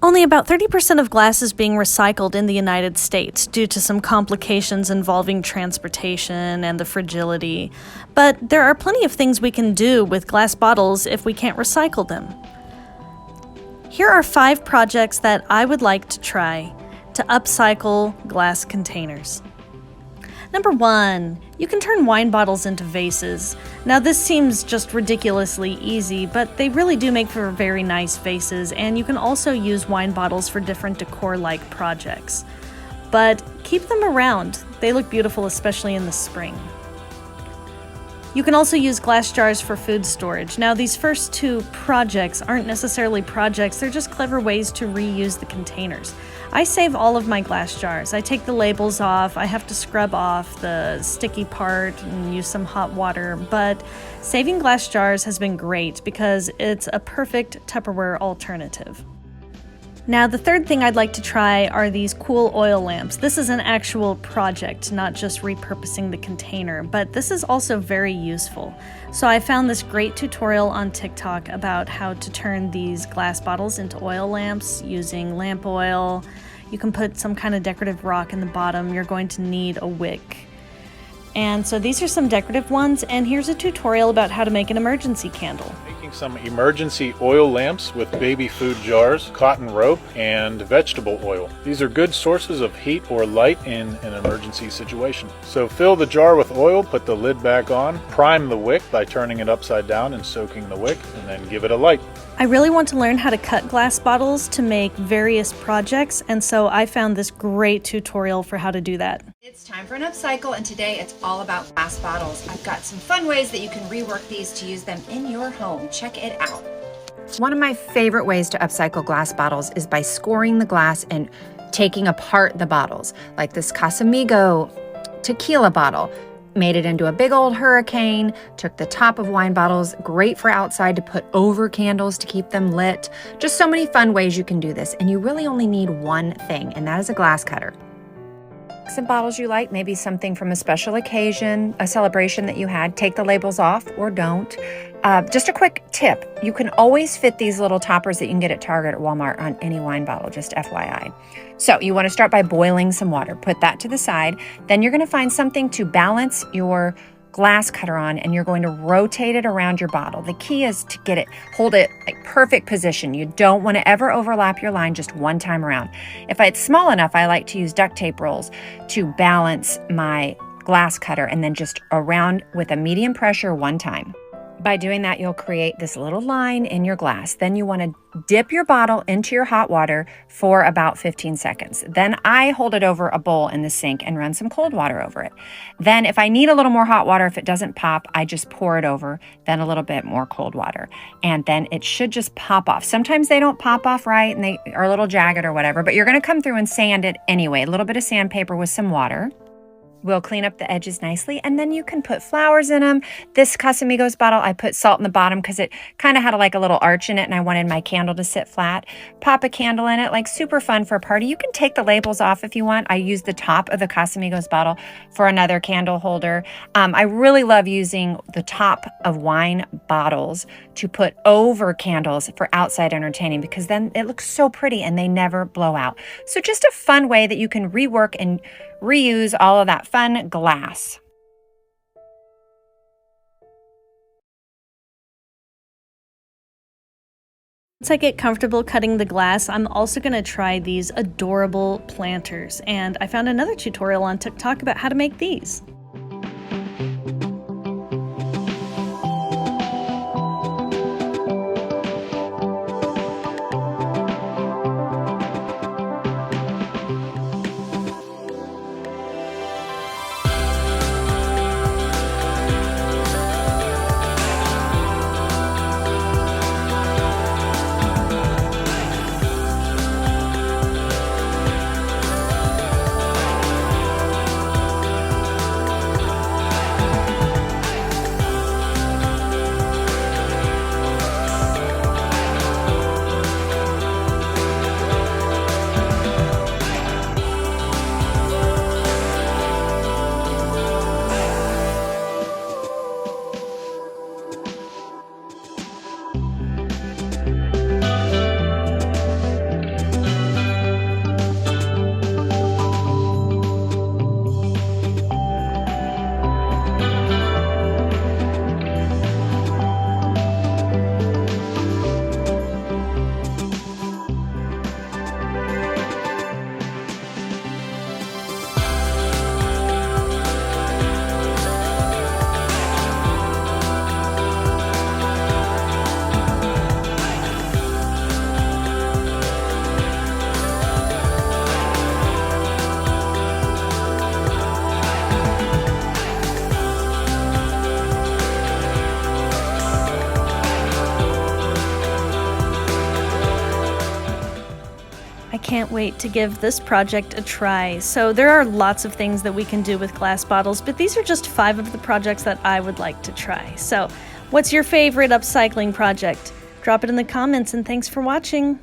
Only about 30% of glass is being recycled in the United States due to some complications involving transportation and the fragility. But there are plenty of things we can do with glass bottles if we can't recycle them. Here are 5 projects that I would like to try to upcycle glass containers. Number 1, you can turn wine bottles into vases. Now this seems just ridiculously easy, but they really do make for very nice vases, and you can also use wine bottles for different decor-like projects. But keep them around. They look beautiful, especially in the spring. You can also use glass jars for food storage. Now these first 2 projects aren't necessarily projects, they're just clever ways to reuse the containers. I save all of my glass jars. I take the labels off, I have to scrub off the sticky part and use some hot water, but saving glass jars has been great because it's a perfect Tupperware alternative. Now the third thing I'd like to try are these cool oil lamps. This is an actual project, not just repurposing the container, but this is also very useful. So I found this great tutorial on TikTok about how to turn these glass bottles into oil lamps using lamp oil. You can put some kind of decorative rock in the bottom. You're going to need a wick. And so these are some decorative ones, and here's a tutorial about how to make an emergency candle. Making some emergency oil lamps with baby food jars, cotton rope, and vegetable oil. These are good sources of heat or light in an emergency situation. So fill the jar with oil, put the lid back on, prime the wick by turning it upside down and soaking the wick, and then give it a light. I really want to learn how to cut glass bottles to make various projects, and so I found this great tutorial for how to do that. It's time for an upcycle, and today it's all about glass bottles. I've got some fun ways that you can rework these to use them in your home. Check it out. One of my favorite ways to upcycle glass bottles is by scoring the glass and taking apart the bottles. Like this Casamigo tequila bottle. Made it into a big old hurricane, took the top of wine bottles, great for outside to put over candles to keep them lit. Just so many fun ways you can do this, and you really only need one thing, and that is a glass cutter. Some bottles you like, maybe something from a special occasion, a celebration that you had, take the labels off or don't. Just a quick tip, you can always fit these little toppers that you can get at Target or Walmart on any wine bottle, just FYI. So you want to start by boiling some water, put that to the side. Then you're going to find something to balance your glass cutter on, and you're going to rotate it around your bottle. The key is to get it, hold it like perfect position. You don't want to ever overlap your line just one time around. If it's small enough, I like to use duct tape rolls to balance my glass cutter, and then just around with a medium pressure one time. By doing that, you'll create this little line in your glass. Then you want to dip your bottle into your hot water for about 15 seconds. Then I hold it over a bowl in the sink and run some cold water over it. Then if I need a little more hot water, if it doesn't pop, I just pour it over, then a little bit more cold water. And then it should just pop off. Sometimes they don't pop off right and they are a little jagged or whatever, but you're going to come through and sand it anyway. A little bit of sandpaper with some water. We'll clean up the edges nicely, and then you can put flowers in them. This Casamigos bottle, I put salt in the bottom because it kind of had like a little arch in it, and I wanted my candle to sit flat. Pop a candle in it, like super fun for a party. You can take the labels off if you want. I use the top of the Casamigos bottle for another candle holder. I really love using the top of wine bottles to put over candles for outside entertaining, because then it looks so pretty and they never blow out. So just a fun way that you can rework and reuse all of that fun glass. Once I get comfortable cutting the glass, I'm also going to try these adorable planters, and I found another tutorial on TikTok about how to make these. I can't wait to give this project a try. So there are lots of things that we can do with glass bottles, but these are just 5 of the projects that I would like to try. So what's your favorite upcycling project? Drop it in the comments, and thanks for watching.